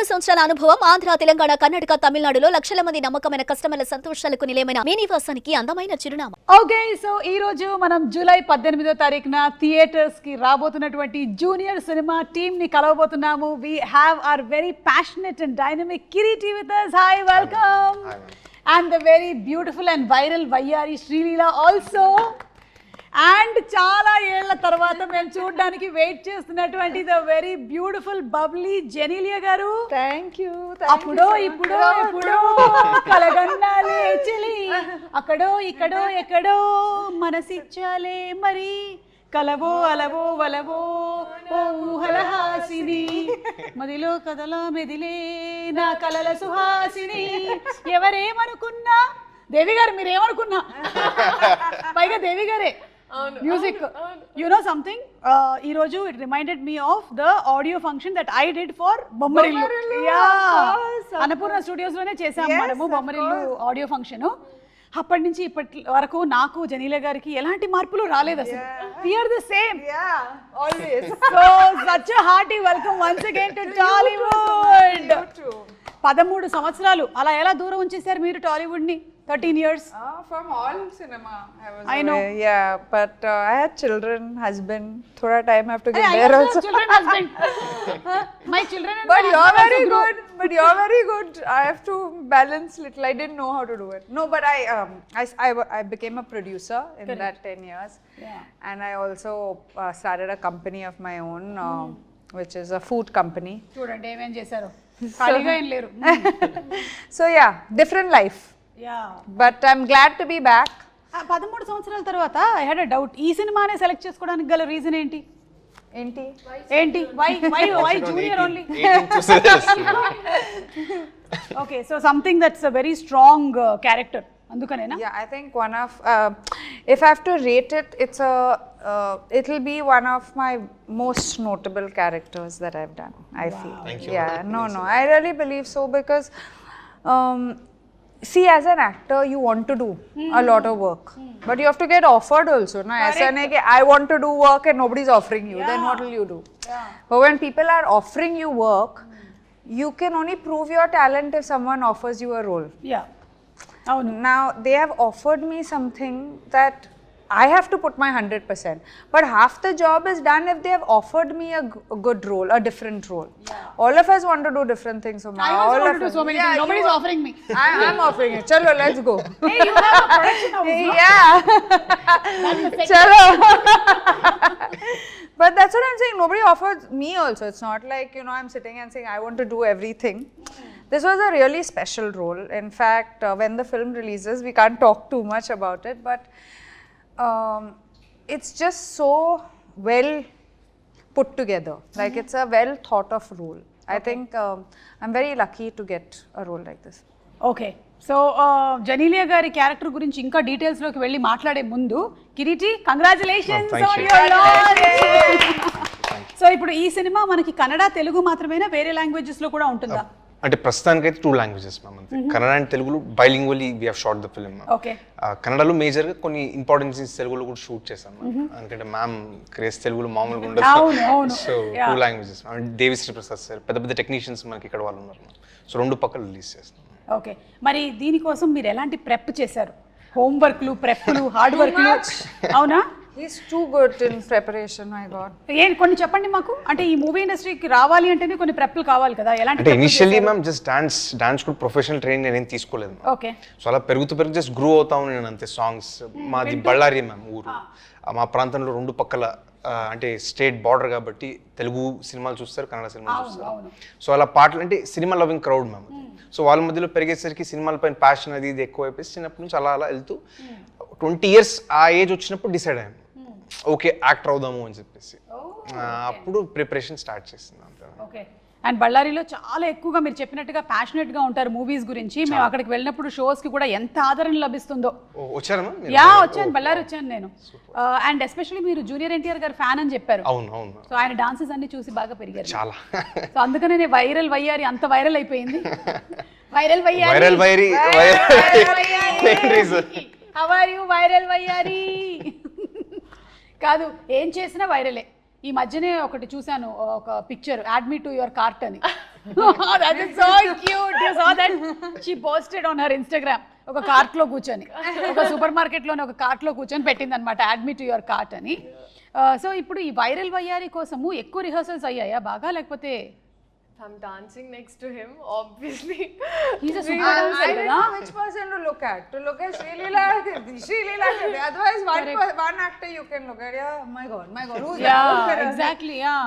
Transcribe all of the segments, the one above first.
15 సంవత్సరాల అనుభవం ఆంధ్ర, తెలంగాణ, కర్ణాటక, తమిళనాడులో లక్షల మంది నమ్మకమైన కస్టమర్ల సంతోషాలకు నిలయమైన మీ నివాసానికి అందమైన చిరునామా. ఓకే, సో ఈ రోజు మనం జూలై 18వ తారీఖున థియేటర్స్ కి రాబోతున్నటువంటి జూనియర్ సినిమా టీమ్ ని కలవబోతున్నాము. We have our very passionate and dynamic Kireeti with us. Hi, welcome. And the very beautiful and viral Vayyari Srileela also. And చాలా ఏళ్ల తర్వాత మేము చూడడానికి వెయిట్ చేస్తున్నటువంటి the very beautiful bubbly Genelia గారు. Thank you. అప్పుడో ఇప్పుడో ఎప్పుడో కలగన్నాలే చెలి, అక్కడో ఇక్కడో ఎక్కడో మనసిచ్చాలే మరి, కలవో అలవో వలవో ఓ ఊహలహాసిని, మదిలో కదలా మెదిలే నా కలల సుహాసిని. ఎవరేమనుకున్నా దేవి గారు, మీరేమనుకున్నా పైగా దేవి గారే మ్యూజిక్. యు నో సంథింగ్, ఈ రోజు it reminded me of the audio function that I did for Bommarillu. Annapurna studios లోనే చేసాము మనము బొమ్మరిల్లు ఆడియో ఫంక్షన్. అప్పటి నుంచి ఇప్పటి వరకు నాకు జనీల గారికి ఎలాంటి మార్పులు రాలేదు అసలు. We are the same. Yeah, always. So such a hearty welcome once again to Tollywood. 13 సంవత్సరాలు అలా ఎలా దూరం ఉంచేశారు మీరు టాలీవుడ్ ని? 13 years. From all cinema. I know. Yeah, but I had children, husband. Thoda time I have to get there also. Children, husband. My children and But my you're husband very also good. But you're very good. I have to balance little. I didn't know how to do it. No, but I became a producer in that 10 years. Yeah. And I also started a company of my own, which is a food company. చూడండి ఏమేం చేశారు, ఖాళీగా ఏం లేరు. So yeah, different life. Yeah. But I'm glad to be back. 13 సంవత్సరాల తర్వాత I had a doubt, ఈ సినిమానే సెలెక్ట్ చేసుకోవడానికి గల రీజన్ ఏంటి? ఏంటి why junior only? Okay, so something that's a very strong character, అందుకనేనా? Yeah, I think one of if I have to rate it, it'll be one of my most notable characters that I've done, I feel. Thank you. Yeah, no, I really believe so because see, as an actor you want to do a lot of work, but you have to get offered also. Na aisa nahi ki I want to do work and nobody's offering you, then what will you do? But when people are offering you work, you can only prove your talent if someone offers you a role. Yeah. అవును. Now they have offered me something that I have to put my 100%, but half the job is done if they have offered me a good role, a different role. All of us want to do different things. So I also want to do so many things. Nobody's offering me. I'm offering it. Chalo, let's go. Hey, you have a production house, no? Yeah. Chalo. But that's what I'm saying. Nobody offered me also. It's not like, I'm sitting and saying I want to do everything. This was a really special role. In fact, when the film releases, we can't talk too much about it, but it's just so well put together. Like it's a well thought of role. I think I'm very lucky to get a role like this. Okay, so Genelia గారి character గురించి ఇంకా details లోకి వెళ్ళి మాట్లాడే ముందు, Kireeti, congratulations on your launch. So ఇప్పుడు ఈ cinema మనకి కన్నడ, తెలుగు మాత్రమేనా, వేరే లాంగ్వేజెస్ లో కూడా ఉంటుందా? అంటే ప్రస్తుతానికి అయితే 2 లాంగ్వేజెస్ మ్యామ్, అంతే. కన్నడ అండ్ తెలుగులో bilingually we have shot the film. Okay. కన్నడలో మేజర్ గా కొన్ని ఇంపార్టెంట్ సీన్స్ తెలుగులో కూడా షూట్ చేశాం. ఎందుకంటే మ్యామ్ క్రేజ్ తెలుగులో మామూలుగా ఉండదు. So 2 languages. Devi Sri Prasad sir, పెద్ద పెద్ద టెక్నీషియన్స్ మనకి ఇక్కడ వాళ్ళు ఉన్నారు. సో 2 పక్కలు రిలీజ్ చేస్తాం. ఓకే, మరి దీనికోసం మీరు ఎలాంటి ప్రెప్ చేశారు? హోంవర్క్లు, ప్రెప్లు, హార్డ్ వర్క్లు, అవునా? He's too good in preparation, my God. కొన్ని చెప్పండి మాకు. అంటే ఈ మూవీ ఇండస్ట్రీకి రావాలి అంటేనే కొన్ని ప్రెప్లు కావాలి కదా, ఎలాంటి? అంటే ఇనిషియల్లీ మ్యామ్ జస్ట్ డాన్స్ కూడా ప్రొఫెషనల్ ట్రైనింగ్ నేనేం తీసుకోలేదు. ఓకే. సో అలా పెరుగుతూ జస్ట్ గ్రో అవుతాను నేను అంతే. సాంగ్స్ మాది బళ్ళారి మ్యామ్ ఊరు. మా ప్రాంతంలో 2 పక్కల అంటే స్టేట్ బార్డర్ కాబట్టి తెలుగు సినిమాలు చూస్తారు, కన్నడ సినిమాలు చూస్తారు. సో అలా పాటలు అంటే cinema loving crowd ma'am. So వాళ్ళ మధ్యలో పెరిగేసరికి సినిమాల పైన ప్యాషన్ అది ఇది ఎక్కువ అయిపోయి చిన్నప్పటి నుంచి అలా వెళ్తూ 20 years ఆ ఏజ్ వచ్చినప్పుడు డిసైడ్ అయ్యాను, ఓకే యాక్టర్ అవుదాము అని చెప్పేసి. అప్పుడు ప్రిపరేషన్ స్టార్ట్ చేసింది. ఓకే. అండ్ బళ్ళారిలో చాలా ఎక్కువగా మీరు చెప్పినట్టుగా ప్యాషనెట్ గా ఉంటారు మూవీస్ గురించి. మేము అక్కడికి వెళ్ళినప్పుడు షోస్ కి కూడా ఎంత ఆదరణ లభిస్తుందో. వచ్చారమ్మా? వచ్చాను, బళ్ళారి వచ్చాను నేను. అండ్ ఎస్పెషల్లీ మీరు జూనియర్ ఎన్టీఆర్ గారు ఫ్యాన్ అని చెప్పారు. అవును. సో ఆయన డాన్సెస్ అన్ని చూసి బాగా పెరిగారు చాలా. సో అందుకనే వైరల్ వయ్యారి అంత వైరల్ అయిపోయింది. వైరల్ వయ్యారి, హౌ ఆర్ యు వైరల్ వయ్యారి? కాదు, ఏం చేసినా వైరలే. ఈ మధ్యనే ఒకటి చూశాను, ఒక picture, add me to your cart అని. That is so cute. You saw that? She posted on her Instagram. ఒక కార్ట్ లో కూర్చొని, ఒక సూపర్ మార్కెట్ లోనే ఒక కార్ట్ లో కూర్చొని పెట్టింది అనమాట, add me to your cart అని. సో ఇప్పుడు ఈ వైరల్ వయ్యారి కోసము ఎక్కువ రిహర్సల్స్ అయ్యాయా బాగా, లేకపోతే? I'm dancing next to him, obviously. He's a super dancer. I don't know which person to look at. To look at Sri Leela. Otherwise, one actor you can look at. Yeah, my God. Who's that? Yeah, exactly. Yeah.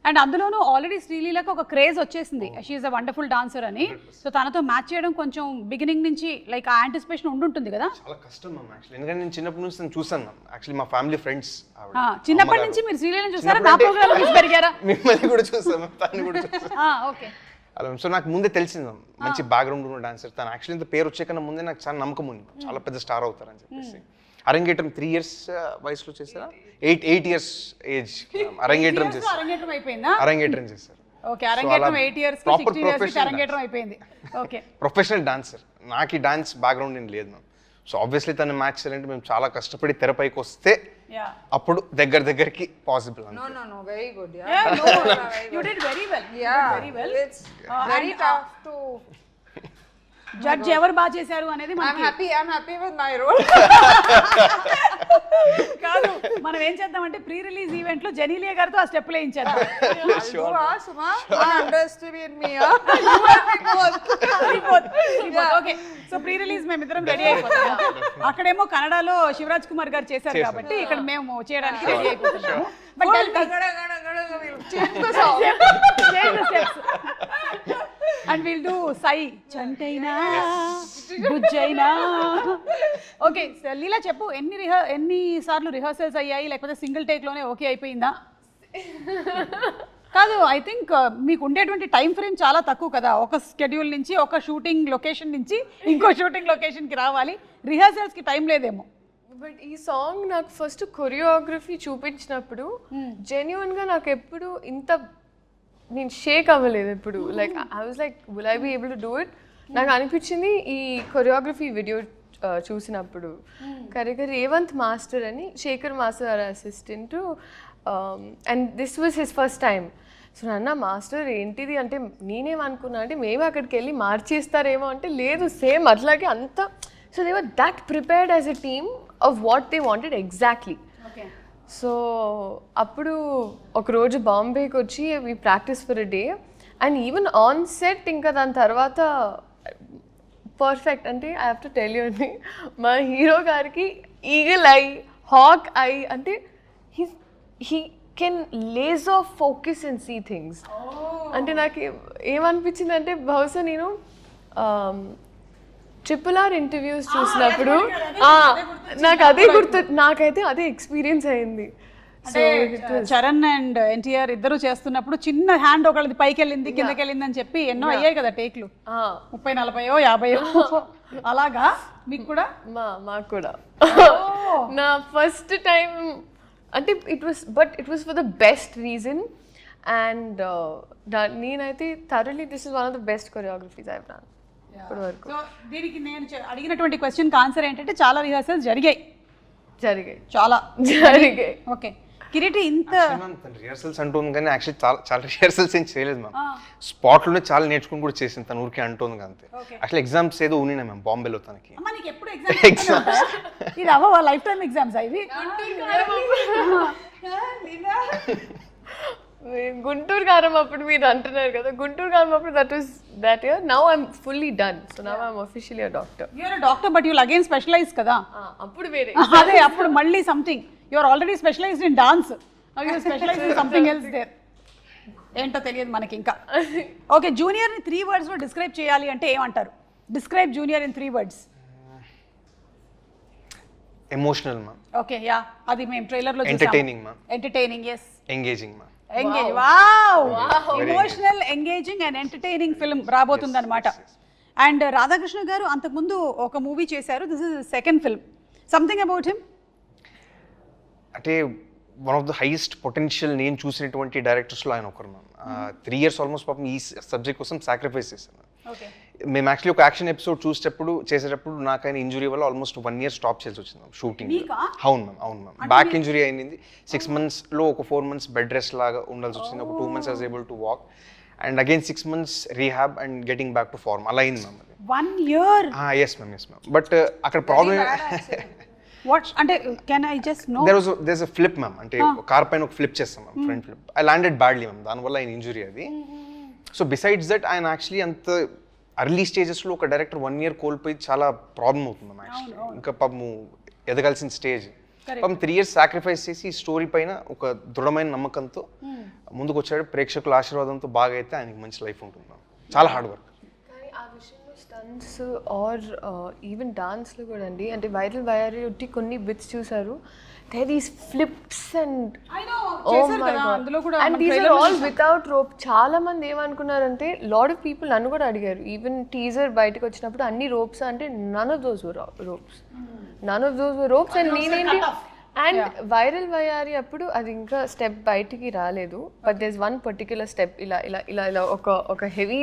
And అందులోనూ already శ్రీలీలకు ఒక craze వచ్చేసింది, she is a wonderful dancer అని. So తనతో match చేయడం కొంచెం beginning నుంచి like ఆ anticipation ఉండుంటుంది కదా. చాలా కష్టం మ్యామ్ యాక్చువల్లీ, ఎందుకంటే నేను చిన్నప్పటి నుంచి నేను చూసాను మ్యామ్. యాక్చువల్లీ మా ఫ్యామిలీ ఫ్రెండ్స్ చిన్నప్పటి నుంచి మీరు శ్రీలీలను చూసారా? నా ప్రోగ్రామ్ చూసి పెరిగారా? మిమ్మల్ని కూడా చూసాను, తను కూడా చూసాను. ఓకే. అలా సో నాకు ముందే తెలిసింది మ్యామ్, మంచి బ్యాక్గ్రౌండ్ ఉన్న డాన్సర్ తను. యాక్చువల్లీ ఇంత పేరు వచ్చే కన్నా ముందే నాకు చాలా నమ్మకం ఉంది, చాలా పెద్ద స్టార్ అవుతారని చెప్పేసి. అరంగేట్రం 3 years వయసులో చేశారా? 8 years ఏజ్ అరంగేట్రం చేశారు. అరంగేట్రం అయిపోయిందా? అరంగేట్రం చేశారు. ఓకే, అరంగేట్రం 8 years కి 16 years కి అరంగేట్రం అయిపోయింది. Okay, professional dancer. నాకు ఈ డాన్స్ బ్యాక్గ్రౌండ్ ఏం లేదు మ్యామ్. సో ఆబ్వియస్లీ తను మ్యాచ్ చేయాలంటే మేము చాలా కష్టపడి తెరపైకి వస్తే అప్పుడు దగ్గరికి possible. No, very good. Yeah, no, you did very well. Yeah, very well. It's very tough to judge ఎవరు బాగా చేశారు అనేది I'm happy with my role. కాదు, మనం ఏం చేద్దామంటే ప్రీ రిలీజ్ ఈవెంట్ లో జెనీలియా గారితో ఆ స్టెప్ వేయించేద్దాం. Suma, don't underestimate me. Okay, so pre release మేము ఇద్దరం రెడీ అయిపోతాం. అక్కడేమో కన్నడలో శివరాజ్ కుమార్ గారు చేశారు కాబట్టి ఇక్కడ మేము చేయడానికి రెడీ అయిపోతున్నాము. But Change the song. And will do సై చంటైనా బుజ్జైనా. ఓకే, లీలా చెప్పు, ఎన్ని సార్లు రిహర్సల్స్ అయ్యాయి, లేకపోతే సింగిల్ టేక్ లోనే ఓకే అయిపోయిందా? కాదు, ఐ థింక్ మీకు ఉండేటువంటి టైం ఫ్రేమ్ చాలా తక్కువ కదా, ఒక స్కెడ్యూల్ నుంచి ఒక షూటింగ్ లొకేషన్ నుంచి ఇంకో షూటింగ్ లొకేషన్కి రావాలి, రిహర్సల్స్కి టైం లేదేమో. బట్ ఈ సాంగ్ నాకు ఫస్ట్ కొరియోగ్రఫీ చూపించినప్పుడు జెన్యున్గా నాకు ఎప్పుడు ఇంత నేను షేక్ అవ్వలేదు ఎప్పుడు. Like I was like will I be able to do it. నాకు అనిపించింది ఈ కొరియోగ్రఫీ వీడియో చూసినప్పుడు కరెక్ట్గా రేవంత్ మాస్టర్ అని, Sekhar master assistant, and this was his first time. So నాన్న మాస్టర్ ఏంటిది అంటే నేనేమనుకున్నా అంటే మేము అక్కడికి వెళ్ళి మార్చేస్తారేమో అంటే లేదు, సేమ్ అట్లాగే అంత. So they were that prepared as a team of what they wanted exactly. So అప్పుడు ఒకరోజు బాంబేకి వచ్చి we practice for a day and even on set ఇంకా దాని తర్వాత పర్ఫెక్ట్. అంటే I have to tell you అండి, మా హీరో గారికి ఈగల్ ఐ, హాక్ ఐ, అంటే he can laser focus and see things. అంటే నాకు ఏమనిపించింది అంటే బహుశా నేను RRR ఇంటర్వ్యూస్ చూసినప్పుడు నాకు అదే గుర్తు, నాకైతే అదే ఎక్స్పీరియన్స్ అయింది. చరణ్ అండ్ ఎన్టీఆర్ ఇద్దరు చేస్తున్నప్పుడు చిన్న హ్యాండ్ ఒకళ్ళది పైకి వెళ్ళింది కిందకి వెళ్ళింది అని చెప్పి ఎన్నో అయ్యాయి కదా టేక్లు, 30, 40, 50 అలాగా. మీకు కూడా? మాకు కూడా నా ఫస్ట్ టైం అంటే it was for the best reason. And నేనైతే thoroughly this is one of the best choreographies I have done ఇప్పటి వరకు. సో దీనికి నేను అడిగినటువంటి క్వశ్చన్కి ఆన్సర్ ఏంటంటే చాలా రిహర్సల్స్ జరిగాయి. చాలా జరిగాయి. ఓకే, కిరీటి ఇంత రిహర్సల్స్ అంటుంది కానీ యాక్చువల్లీ చాలా రిహర్సల్స్ ఏం చేయలేదు మ్యామ్. స్పాట్లోనే చాలా నేర్చుకుని కూడా చేసింది తను, ఊరికే అంటుంది అంతే. యాక్చువల్లీ ఎగ్జామ్స్ ఏదో ఉన్నాయి మ్యామ్ బాంబేలో తనకి. ఎప్పుడు ఎగ్జామ్స్? ఇది అవ్వ లైఫ్ టైం ఎగ్జామ్స్ ఇవి? గుంటూరు కారం అప్పుడు మీరు అంటున్నారు కదా, గుంటూరు కారం అప్పుడు that year. Now I'm fully done, so now I'm officially a doctor. You're a doctor but you'll again specialize kada. అప్పుడు వేరే అదే అప్పుడు మళ్ళీ something. You're already specialized in dance, now you're specialized in something else there. ఏంటో తెలియదు మనకి ఇంకా. Okay, junior ని 3 words లో డిస్క్రైబ్ చేయాలి అంటే ఏమంటారు? Describe junior in 3 words. Emotional ma'am. Okay, yeah, అది మేము ట్రైలర్ లో చూసాము. Entertaining ma'am. Entertaining, yes. Engaging ma'am. Engage, wow, emotional, engaging and entertaining film రాబోతుంది అనమాట. అండ్ రాధాకృష్ణ గారు అంతకుముందు ఒక మూవీ చేశారు, this is second film. Something about him అంటే one of the highest potential నేను చూసినటువంటి డైరెక్టర్స్లో ఆయన ఒకరు మ్యామ్. 3 years ఆల్మోస్ట్ పాపం ఈ సబ్జెక్ట్ కోసం సాక్రిఫైస్ చేశాను. మేము యాక్చువల్లీ ఒక యాక్షన్ ఎపిసోడ్ చేసేటప్పుడు నాకు ఆయన ఇంజురీ వల్ల ఆల్మోస్ట్ 1 year స్టాప్ చేయాల్సి వచ్చింది మ్యామ్ షూటింగ్. అవును మ్యామ్, బ్యాక్ ఇంజురీ అయింది. 6 months ఒక 4 months బెడ్ రెస్ట్ లాగా ఉండాల్సి వచ్చింది. ఒక 2 months I was able to walk. And again 6 months rehab and getting back to form అలా అయింది ma'am. 1 year. Yes ma'am. But అక్కడ ప్రాబ్లమ్ వాట్ అంటే can I just no there's a flip ma'am. అంటే car పైన ఒక flip చేస్తాం ma'am, front flip. I landed badly ma'am, దానివల్ల ఆయన ఇంజురీ అది. సో బిసైడ్స్ దట్ ఆయన యాక్చువల్లీ అంత అర్లీ స్టేజెస్లో ఒక డైరెక్టర్ 1 year కోల్పోయి చాలా ప్రాబ్లం అవుతుంది మ్యామ్ యాక్చువల్లీ. ఇంకా పాపము ఎదగాల్సిన స్టేజ్. పాపం 3 years సాక్రిఫైస్ చేసి ఈ స్టోరీ పైన ఒక దృఢమైన నమ్మకంతో ముందుకు వచ్చాడు. ప్రేక్షకుల ఆశీర్వాదంతో బాగా అయితే ఆయనకి మంచి లైఫ్ ఉంటుంది మ్యామ్. చాలా హార్డ్ వర్క్. కానీ ఆ విషయంలో స్టంట్స్ ఆర్ ఈవెన్ డాన్స్లో కూడా అండి, అంటే వైరల్ వైరల్ ఉట్టి కొన్ని బిట్స్ చూసారు, they these flips and and these are all without rope. చాలా మంది ఏమనుకున్నారంటే, లాట్ ఆఫ్ పీపుల్ నన్ను కూడా అడిగారు, ఈవెన్ టీజర్ బయటకు వచ్చినప్పుడు అన్ని రోప్స్ అంటే none of those ropes and నేనేంటి. అండ్ వైరల్ వయారి అప్పుడు అది ఇంకా స్టెప్ బయటికి రాలేదు, but there is one particular step ఇలా ఇలా ఇలా ఇలా ఒక హెవీ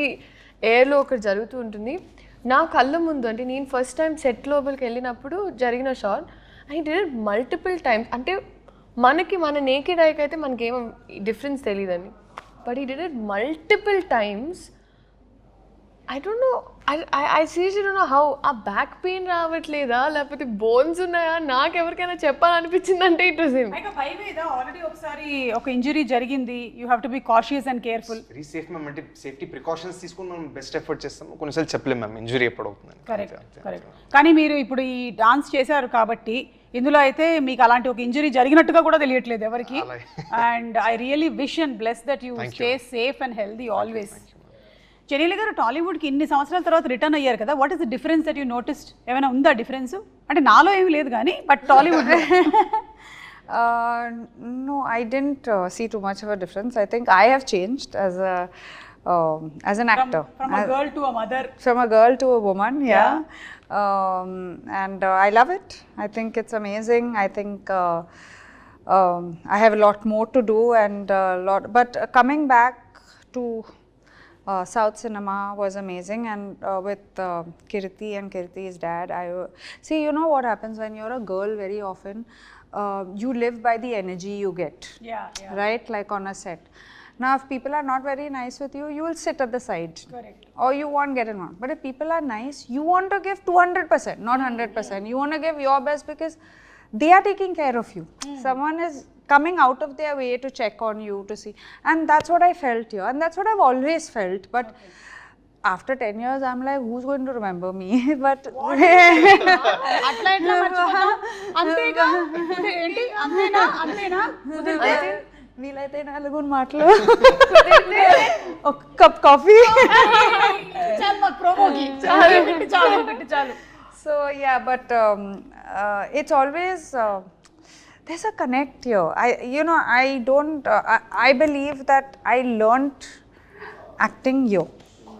ఎయిర్లో ఒకటి జరుగుతూ ఉంటుంది నా కళ్ళ ముందు. అంటే నేను ఫస్ట్ టైం సెట్ లోపలికి వెళ్ళినప్పుడు జరిగిన shot. I did multiple times. అంటే మన నేకెడ్ ఐకి అయితే మనకేం డిఫరెన్స్ తెలియదండి, బట్ ఈ did it multiple times. I don't know. I seriously don't know how. ఆ బ్యాక్ పెయిన్ రావట్లేదా లేకపోతే బోన్స్ ఉన్నాయా నాకు ఎవరికైనా చెప్పాలనిపించిందంటే ఇట్ వాస్ హిమ్. ఆల్రెడీ ఒకసారి ఒక ఇంజరీ జరిగింది. You have to be cautious and careful. Very safe ma'am. అంటే సేఫ్టీ ప్రికాషన్స్ తీసుకుని మనం బెస్ట్ ఎఫర్ట్ చేస్తాం. కొన్నిసార్లు చెప్పలేం మ్యామ్ ఇంజరీ ఎప్పుడు అవుతుందని. కరెక్ట్. కానీ మీరు ఇప్పుడు ఈ డాన్స్ చేశారు కాబట్టి ఇందులో అయితే మీకు అలాంటి ఒక ఇంజరీ జరిగినట్టుగా కూడా తెలియట్లేదు ఎవరికి. And I really wish and bless that you stay safe and healthy always. Genelia గారు టాలీవుడ్కి ఇన్ని సంవత్సరాల తర్వాత రిటర్న్ అయ్యారు కదా, what is the difference that you noticed? ఏమైనా ఉందా డిఫరెన్స్? అంటే నాలో ఏమి లేదు కానీ but Tollywood. No, I didn't see too much of a difference. I think I have changed as an actor. From a girl to a mother. From a girl to a woman, yeah. And I love it. I think it's amazing. I think I have a lot more to do and but coming back to South cinema was amazing, and with Kirti and Kirti's dad, see, you know what happens when you're a girl very often, you live by the energy you get. Yeah. Right, like on a set. Now if people are not very nice with you, you will sit at the side. Correct. Or you won't get involved. But if people are nice, you want to give 200%, not 100%. You want to give your best because they are taking care of you. Someone is coming out of their way to check on you, to see. And that's what I felt here. And that's what I've always felt. But after 10 years, I'm like, who's going to remember me? But అట్లా ఎట్లా మర్చిపోతాం? అంతేగా ఏంటి అంతేనా వీలైతే 4 మాటలు, ఒక cup coffee. చాలు మాకు ప్రోమోకి చాలు. So yeah, but it's always there's a connect here. I believe that I learnt acting here.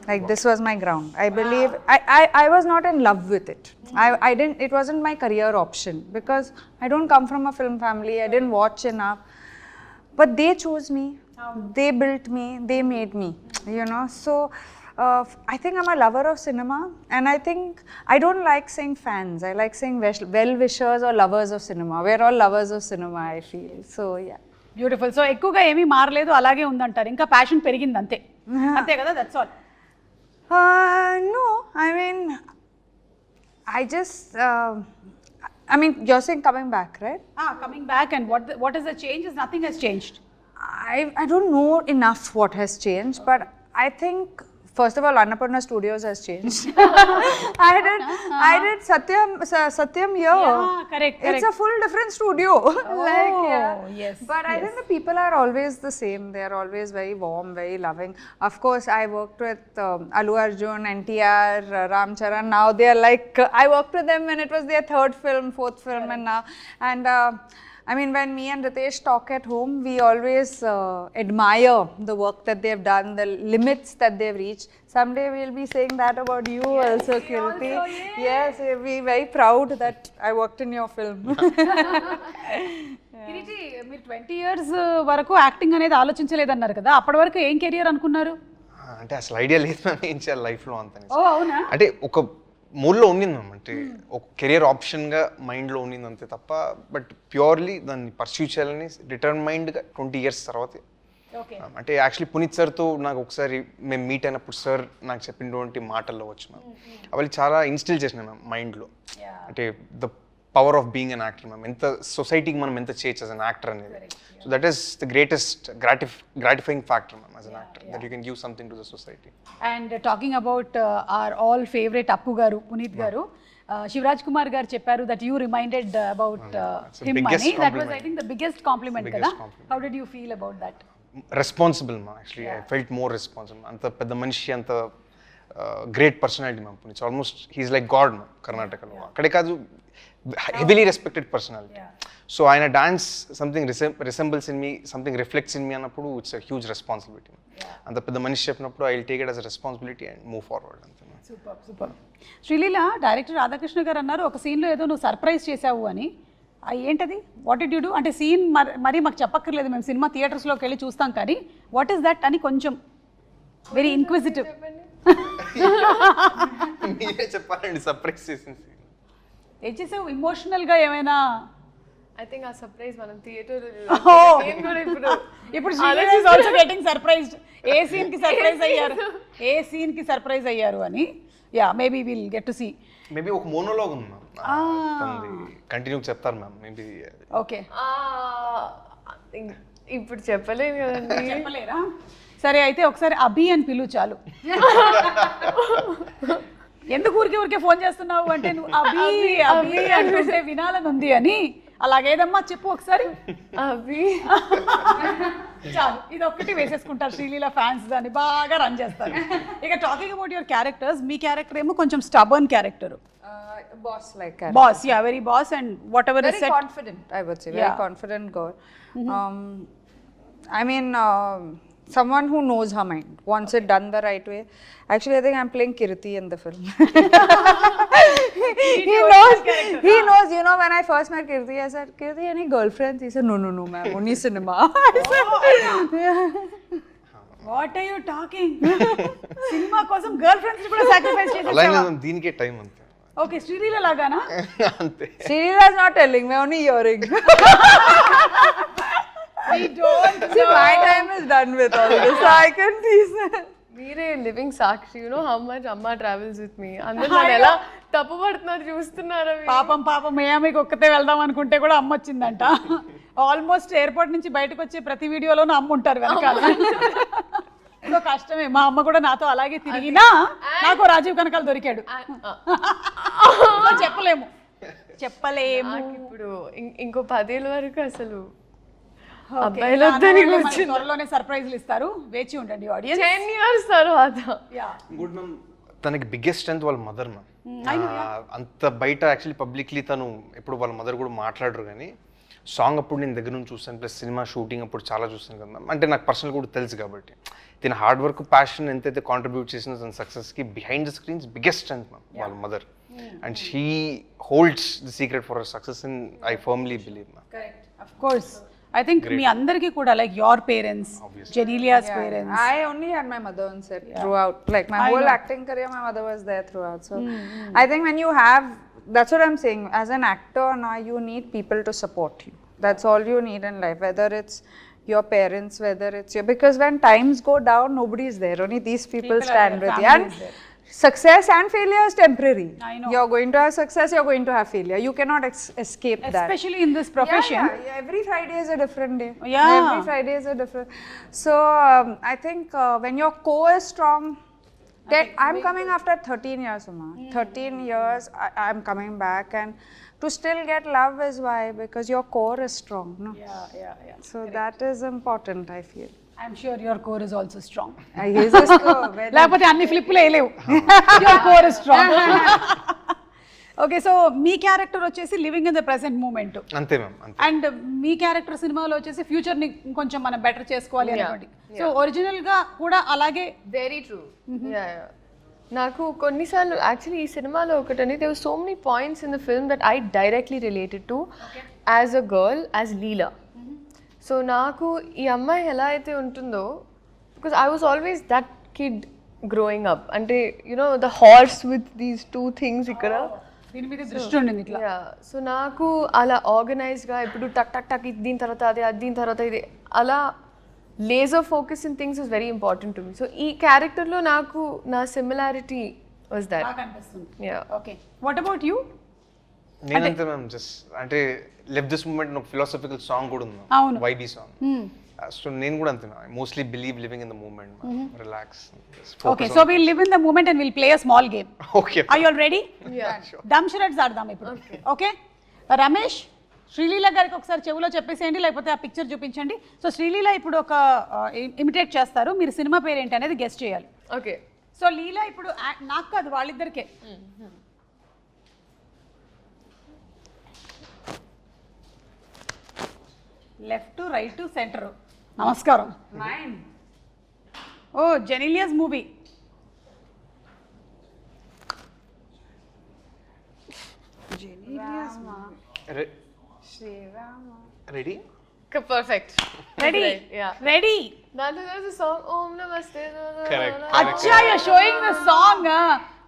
Like this was my ground. I believe I was not in love with it. I didn't. It wasn't my career option because I don't come from a film family. I didn't watch enough. But they chose me. They built me. They made me. You know. So I think I'm a lover of cinema, and I think I don't like saying fans. I like saying well-wishers or lovers of cinema. We're all lovers of cinema, I feel. So yeah. Beautiful. So ఎక్కువగా ఏమీ మారలేదు, అలాగే ఉందంటారు. ఇంకా passion పెరిగింది అంతే కదా? That's all. No, I mean, you're saying coming back, right? Coming back, and what is the change? Nothing has changed. I don't know enough what has changed, but I think first of all, Annapurna Studios has changed. I did Satyam here. Yeah, correct. It's a full different studio. Yes. But I think the people are always the same. They are always very warm, very loving. Of course, I worked with Allu Arjun, NTR, Ram Charan. Now they are like, I worked with them when it was their 3rd film, 4th film, and now, and I mean, when me and Ritesh talk at home, we always admire the work that they've done, the limits that they've reached. Someday we'll be saying that about you also, Kirti. Yes, we'll be very proud that I worked in your film. Kireeti, మీరు 20 years వరకు acting అనేది ఆలోచించలేదన్నారు కదా, అప్పటి వరకు ఏం career అనుకున్నారు? అంటే అసలు ఐడియా లేదు మ్యామ్ ఏం చేయాలి లైఫ్లో అంత. అవునా? అంటే ఒక మూడ్లో ఉండింది మ్యామ్. అంటే ఒక కెరియర్ ఆప్షన్గా మైండ్లో ఉండింది అంతే తప్ప, బట్ ప్యూర్లీ దాన్ని పర్స్యూ చేయాలని డిటర్మైండ్గా 20 years తర్వాత ఓకే అంటే యాక్చువల్లీ పునీత్ సార్తో నాకు ఒకసారి మేము మీట్ అయినప్పుడు సార్ నాకు చెప్పినటువంటి మాటల్లో వచ్చి మ్యామ్ అవి చాలా ఇన్స్టిల్ చేసినాయి మ్యామ్ మైండ్లో. అంటే the power of being an actor ma'am, ఎంత సొసైటీకి మనం ఎంత చేయొచ్చు యాజ్ అన్ యాక్టర్ అనేది. So that is the greatest gratifying factor ma'am as an actor, that you can give something to the society. And talking about our all favourite Appu గారు, పునీత్ గారు, శివరాజ్ కుమార్ గారు చెప్పారు that you reminded about him అని. That was I think the biggest compliment కదా. How did you feel about that? Responsible ma'am, actually I felt more responsible. అంత పెద్ద మనిషి, అంత great personality ma'am Puneeth. Almost he is like god ma'am కర్ణాటకలో. అక్కడే కాదు, heavily respected personality. So ఆయన dance something resembles in me, something reflects in me అన్నప్పుడు it's a huge responsibility. అంత పెద్ద మనిషి చెప్పినప్పుడు I will take it as a responsibility and move forward అంతే. Super super. Sreeleela, director Radhakrishna గారు అన్నారు ఒక సీన్లో ఏదో నువ్వు సర్ప్రైజ్ చేసావు అని. ఏంటది? What did you do? అంటే సీన్ మరీ మాకు చెప్పక్కర్లేదు, మేము సినిమా థియేటర్స్లోకి వెళ్ళి చూస్తాం, కానీ వాట్ ఈస్ దట్ అని కొంచెం వెరీ ఇన్క్విజిటివ్. మీరే చెప్పాలండి సర్ప్రైజ్ చేసింది. ఏం చేసావు? ఇమోషనల్గా ఏమైనా? ఐ థింక్ ఆ సర్ప్రైజ్ మనం థియేటర్ ఇప్పుడు Sreeleela is also getting surprised. ఏ సీన్కి సర్ప్రైజ్ అయ్యారు అని. Yeah, maybe will get to see. Maybe ఒక మోనోలాగ్ ఉంది మ్యామ్, కంటిన్యూ చెప్తారు మ్యామ్ మేబీ. ఓకే, ఇప్పుడు చెప్పలేను కదండి. చెప్పలేరా? సరే అయితే ఒకసారి అభి అని పిలు చాలు. ఎందుకు ఊరికే ఫోన్ చేస్తున్నావు అంటే నువ్వు అభి అభి అంటే వినాలని ఉంది అని. అలాగేదమ్మా చెప్పు ఒకసారి. అభి చాలు, ఇది ఒక్కటి వేసేసుకుంటారు శ్రీలీల ఫ్యాన్స్, దాన్ని బాగా రన్ చేస్తారు. ఇక talking about your characters, me character ఏమో కొంచెం stubborn character. Boss like character. Boss, yeah, very boss, and whatever Very is said. confident, I would say. Very confident girl. I mean, someone who knows her mind, wants it done the right way. Actually, I think I'm playing Kirti in the film. He knows, you know, when I first met Kirti, I said, Kirti, any girlfriends? He said, no, ma'am, only cinema. I said, What are you talking? Cinema కోసం girl friends కూడా sacrifice చేసేసావా? దీనికే time అంతే. Okay, Sreeleela లాగానా? అంతే. Srila is not telling me, only hearing. We don't See, my time is done with all this, so I can please. మీరే living Sakshi. You know how much అమ్మ travels with me. అందరూ నన్ను ఎలా తప్పు పడుతున్నారు చూస్తున్నారా? పాపం మియామికి ఒక్కతే వెళ్దాం అనుకుంటే కూడా అమ్మ వచ్చిందంట. ఆల్మోస్ట్ ఎయిర్పోర్ట్ నుంచి బయటకు వచ్చే ప్రతి వీడియోలోనూ అమ్మ ఉంటారు వెనకాల. సో కష్టమే. మా అమ్మ కూడా నాతో అలాగే తిరిగినా నాకు రాజీవ్ కనకాల దొరికాడు. చెప్పలేము. ఇప్పుడు ఇంకో 10 ఏళ్ళ వరకు అసలు అబ్బాయిలు వద్దని కూర్చుని త్వరలోనే సర్ప్రైజ్లు ఇస్తారు, వేచి ఉండండి ఆడియన్స్. 10 years తర్వాత. గుడ్ మ్యామ్, తనకి బిగ్గెస్ట్ స్ట్రెంత్ వాళ్ళ మదర్ మ్యామ్. అంత బయట యాక్చువల్లీ పబ్లిక్లీ తను ఎప్పుడు వాళ్ళ మదర్ కూడా మాట్లాడరు, కానీ సాంగ్ అప్పుడు నేను దగ్గర నుంచి చూస్తాను, ప్లస్ సినిమా షూటింగ్ అప్పుడు చాలా చూస్తాను కదా మ్యామ్. అంటే నాకు పర్సనల్ కూడా తెలుసు కాబట్టి తిన హార్డ్ వర్క్, ప్యాషన్ ఎంతైతే కాంట్రిబ్యూట్ చేసిన తన సక్సెస్కి behind the screens biggest strength ma'am వాళ్ళ mother. And she holds the secret for her success in I firmly believe ma'am. Of course, I think మీ అందరికీ కూడా like your parents, Genelia's parents. I only had my mother on set throughout. Like my whole acting career, my mother was there throughout. So I think when you have, that's what I'm saying. As an actor now, you need people to support you. That's all you need in life. Whether it's your parents, whether it's your, because when times go down, nobody is there. Only these people stand with you. And success and failure is temporary. I know. You're going to have success, you're going to have failure. You cannot escape that. Especially in this profession. Yeah, every Friday is a different day. Yeah. Every Friday is a different. So I think when your core is strong, I'm coming after 13 years, Uma. 13 years, I'm coming back, and to still get love is why, because your core is strong. No? Yeah. So that is important, I feel. I'm sure your core is also strong. He's just very. లేకపోతే అన్ని ఫ్లిప్లు వేయలేవు. Your core is strong. Okay, so మీ character వచ్చేసి living in the present moment. అంతే ma'am, అంతే. And మీ character సినిమాలో వచ్చేసి ఫ్యూచర్ ని కొంచెం మనం బెటర్ చేసుకోవాలి అనుకోండి. సో ఒరిజినల్ గా కూడా అలాగే. Very true. నాకు కొన్నిసార్లు యాక్చువల్లీ ఈ సినిమాలో ఒకటని there so many points in the film that I directly related to as a girl, as Leela. So నాకు ఈ అమ్మాయి ఎలా అయితే ఉంటుందో, because I was always that kid growing up. అంటే you know the horse with these 2 things ఇక్కడ దీని మీద దృష్టి ఉండింది ఇట్లా. సో నాకు అలా ఆర్గనైజ్గా ఇప్పుడు టక్ టక్ టక్ ఇది దీని తర్వాత అది, అది దీని తర్వాత ఇది, అలా laser focus in things is very important to me. So ఈ క్యారెక్టర్లో నాకు నా సిమిలారిటీ వాజ్ దట్. బాగా అనిపిస్తుంది. Yeah. Okay, what about you? నేనంతే మ్యామ్ జస్ట్ అంటే లివ్ దిస్ మూమెంట్ ఒక ఫిలాసఫికల్ సాంగ్ కూడా ఉంది అవును. Vibey song. సో నేను కూడా అంతే mostly believe living in the moment, relax. Okay, so will live in the moment and will play a small game. Okay are you all ready? Yeah. డమ్ షరట్స్ ఆడదాం ఇప్పుడు. Okay, Ramesh Sreeleela గారికి ఒకసారి చెవులో చెప్పేసేయండి, లేకపోతే ఆ పిక్చర్ చూపించండి. సో శ్రీలీల ఇప్పుడు ఒక ఇమిటేట్ చేస్తారు, మీరు సినిమా పేరు ఏంటి అనేది గెస్ట్ చేయాలి. ఓకే. సో లీలా ఇప్పుడు నాకు కాదు, వాళ్ళిద్దరికే. Left right centre. నమస్కారం. Oh Genelia's movie. Ready perfect. Ready? Yeah. Ready? దాంట్లో there's a song Om Namaste. Correct. అచ్చా, you are showing the song.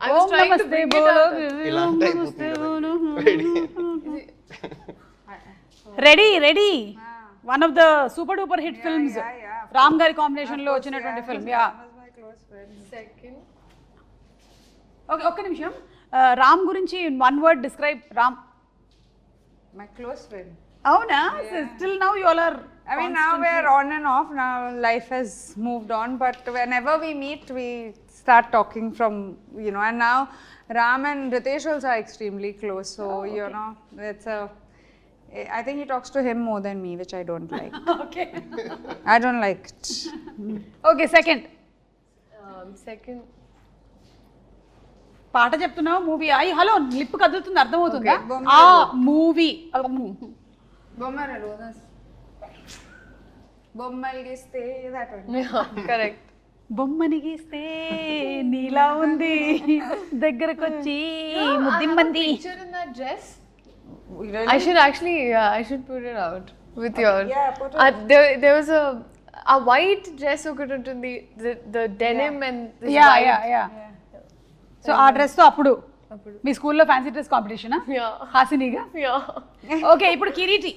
I was trying to bring it out. ఇలా అంటే అయిపోతుంది. Ready ready one of the super duper hit films. Ram గారి combination లో వచ్చినటువంటి film. Yeah. Second. Okay, ఒక్క నిమిషం. రామ్ గురించి one word describe. Ram. My close friend. అవునా? Still now you all are. I mean, now we're on and off. Now life has moved on, but whenever we meet, we start talking from, you know, and now Ram and Ritesh also are extremely close. So, you know, it's a, I think he talks to him more than me, which I don't like. Okay. I don't like it. Okay, second. Second. పాట చెప్తున్నావు, movie. అయ్యి hello, lip కదులుతుంది, అర్థమవుతుందా? ఆ movie. Bommara Rodas. Bommal giste, that one. Yeah, correct. బొమ్మని గీస్తే నీలా ఉంది, దగ్గరకొచ్చి ముద్దిమ్మంది. Picture in that dress. Really? I should actually, I should put it out with your. Yeah, put it. There was a white dress ఒకటి ఉంటుంది, the denim and this yeah white. Yeah yeah. So ఆ dress తో అప్పుడు మీ స్కూల్లో fancy dress competition Yeah. హాసినిగా. Yeah. Okay, ఇప్పుడు కిరీటి.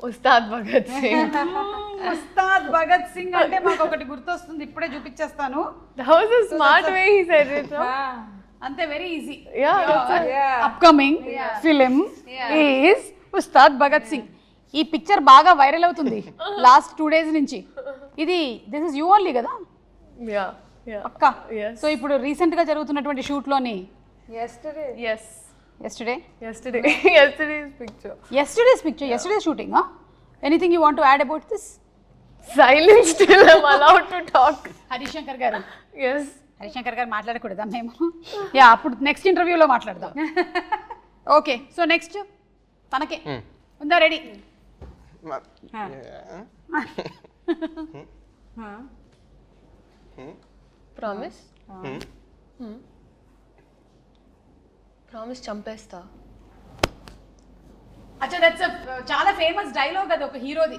ఉస్తాద్ భగత్ సింగ్. ఉస్తాద్ భగత్ సింగ్ అంటే మాకు ఒకటి గుర్తొస్తుంది, ఇప్పుడే చూపించేస్తాను. That was a smart way he said it. No? అంతే, very easy. Yeah, that's it. Upcoming film is Ustaad Bhagat Singh. ఈ పిక్చర్ బాగా వైరల్ అవుతుంది లాస్ట్ 2 days నుంచి. ఇది దిస్ ఇస్ యూ ఓన్లీ కదా Yeah, yeah. పక్కా? Yes. సో ఇప్పుడు రీసెంట్ గా జరుగుతున్నటువంటి షూట్ లోని Yesterday. Yes. Yesterday's picture. yesterday's shooting. Anything you want to add about this? Silence till I'm allowed to talk. Harishankar గారు. Yes. Harishankar గారు మాట్లాడకూడదా మేము? యా, అప్పుడు next ఇంటర్వ్యూలో మాట్లాడదాం. ఓకే, సో నెక్స్ట్ తనకే ఉందా? రెడీ? Promise? Promise చంపేస్తా. అచ్చా, దట్స్ చాలా ఫేమస్ డైలాగ్ అది ఒక హీరోది.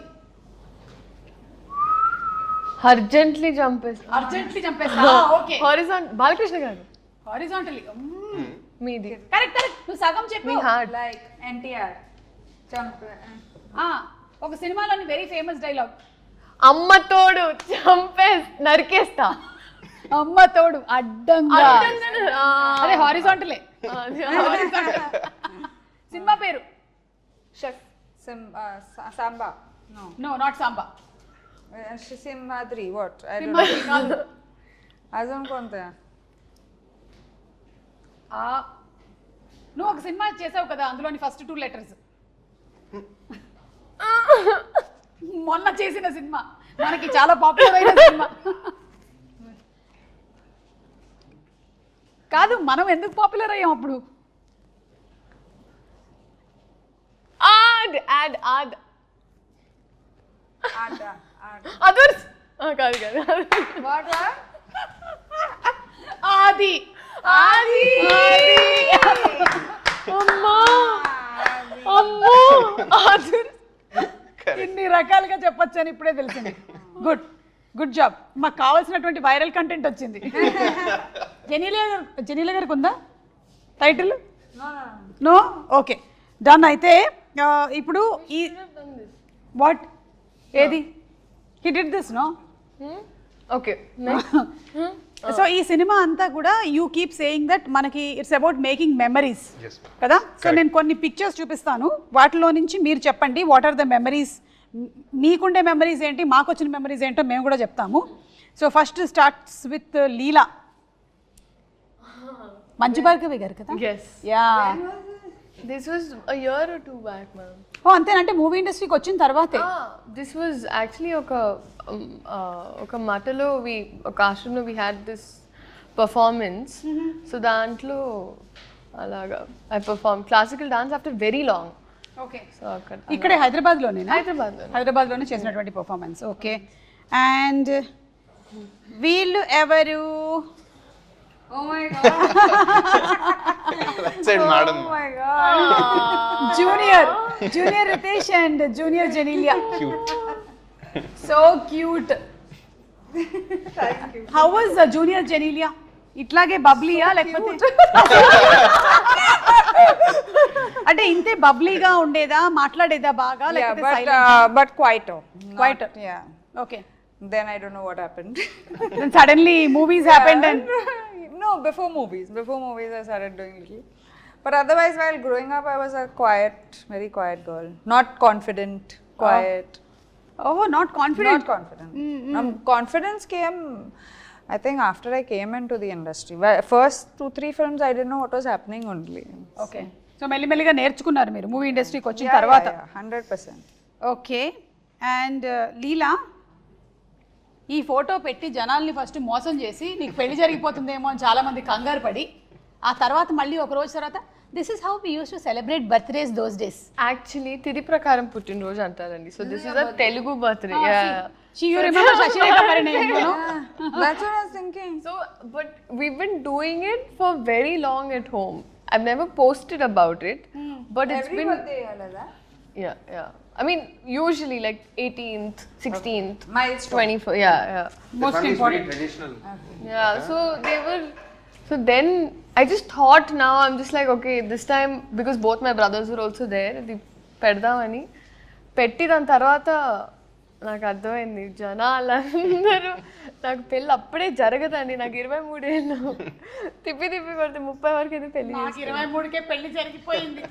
అర్జెంట్లీ చంపేస్తా. అర్జెంట్లీ చంపేస్తా. Okay, horizontal. Balakrishna garu. Horizontally. మీది. కరెక్ట్ కరెక్ట్, నువ్వు సగం చెప్పు. మీ హార్ట్. Like NTR. ఒక సినిమాలోని వెరీ ఫేమస్ డైలాగ్. అమ్మ తోడు నరికేస్తా. అమ్మ తోడు అడ్డంగా. అదే హారిజాంటలే. సినిమా పేరు? Samba. No, not Samba. Simhadri. What? I don't Simhadri కాదు. know. Azam konta? నువ్వు ఒక సినిమా చేసావు కదా, అందులోని ఫస్ట్ 2 letters. మొన్న చేసిన సినిమా, మనకి చాలా పాపులర్ అయిన సినిమా. కాదు, మనం ఎందుకు పాపులర్ అయ్యాం అప్పుడు? అదర్స్. కాదు కాదు. What? ఆది. అమ్మా అమ్మో అదర్స్. ఇన్ని రకాలుగా చెప్పొచ్చు అని ఇప్పుడే తెలిసింది. Good job. మాకు కావాల్సినటువంటి వైరల్ కంటెంట్ వచ్చింది. జెనీలియా గారికి ఉందా టైటిల్? నో. Okay, done. అయితే ఇప్పుడు ఈ వాట్ ఏది he did this no. Okay so ఈ సినిమా అంతా కూడా యూ కీప్ సేయింగ్ దట్ మనకి ఇట్స్ అబౌట్ మేకింగ్ మెమరీస్ కదా. సో నేను కొన్ని పిక్చర్స్ చూపిస్తాను, వాటిలో నుంచి మీరు చెప్పండి వాట్ ఆర్ ద మెమరీస్, మీకుండే మెమరీస్ ఏంటి, మాకు వచ్చిన మెమరీస్ ఏంటో మేము కూడా చెప్తాము. So first starts with Leela. Manchu Bhargavi garu కదా. yes yeah. this was a year or two back ma'am. ఓ అంతేనంటే మూవీ ఇండస్ట్రీకి వచ్చిన తర్వాతే. This was actually ఒక మటలో ఒక ఆశ్రమంలో we had this performance. So దాంట్లో అలాగా I performed classical dance after very long. Okay. So అక్కడ ఇక్కడే హైదరాబాద్లోనే హైదరాబాద్లో చేసినటువంటి పర్ఫార్మెన్స్. ఓకే. అండ్ వీళ్ళు ఎవరు? Madam junior Riteish and junior Genelia. So cute. How was junior Genelia? ఇట్లాగే బబ్లీయా లేకపోతే అంటే ఇంతే బబ్లీగా ఉండేదా, మాట్లాడేదా బాగా, లేకపోతే but quieter. Quieter. Yeah. Okay. Then I don't know what happened. Then suddenly movies happened and No, before movies I started doing little. But otherwise, while growing up, I was a quiet, very quiet girl. Not confident, quiet. not confident. Not confident. Confidence came, I think, after I came into the industry. First 2-3 films, I didn't know what was happening only. Okay. So మెల్లిమెల్లిగా నేర్చుకున్నారు మీరు movie ఇండస్ట్రీకి వచ్చిన తర్వాత. 100%. Okay. And లీలా, ఈ photo పెట్టి జనాల్ని first మోసం చేసి నీకు పెళ్లి జరిగిపోతుందేమో అని చాలా మంది కంగారు పడి, ఆ తర్వాత మళ్ళీ ఒక రోజు తర్వాత this is how we use to celebrate birthdays those days. Actually తిథి ప్రకారం పుట్టినరోజు అంటారండి. So this is a Telugu birthday. You remember Shashirekha Parinayam, you know? That's what I was thinking. So, but we've been doing it for very long at home. I've never posted about it, but it's Every been birthday, Alada. yeah. I mean, usually like 18th, 16th, Milestone. 24th. Yeah. Most important. Traditional. Yeah. So they were. So then I just thought now I'm just like okay this time because both my brothers were also there. The పెడదామని పెట్టి దాని తర్వాత నాకు అర్థమైంది జనాలందరూ నాకు పెళ్ళి అప్పుడే జరగదండి. నాకు 23 ఏళ్ళు తిప్పి కొడితే 30 వరకు అయితే పెళ్లి. 23కే పెళ్లి జరిగిపోయింది.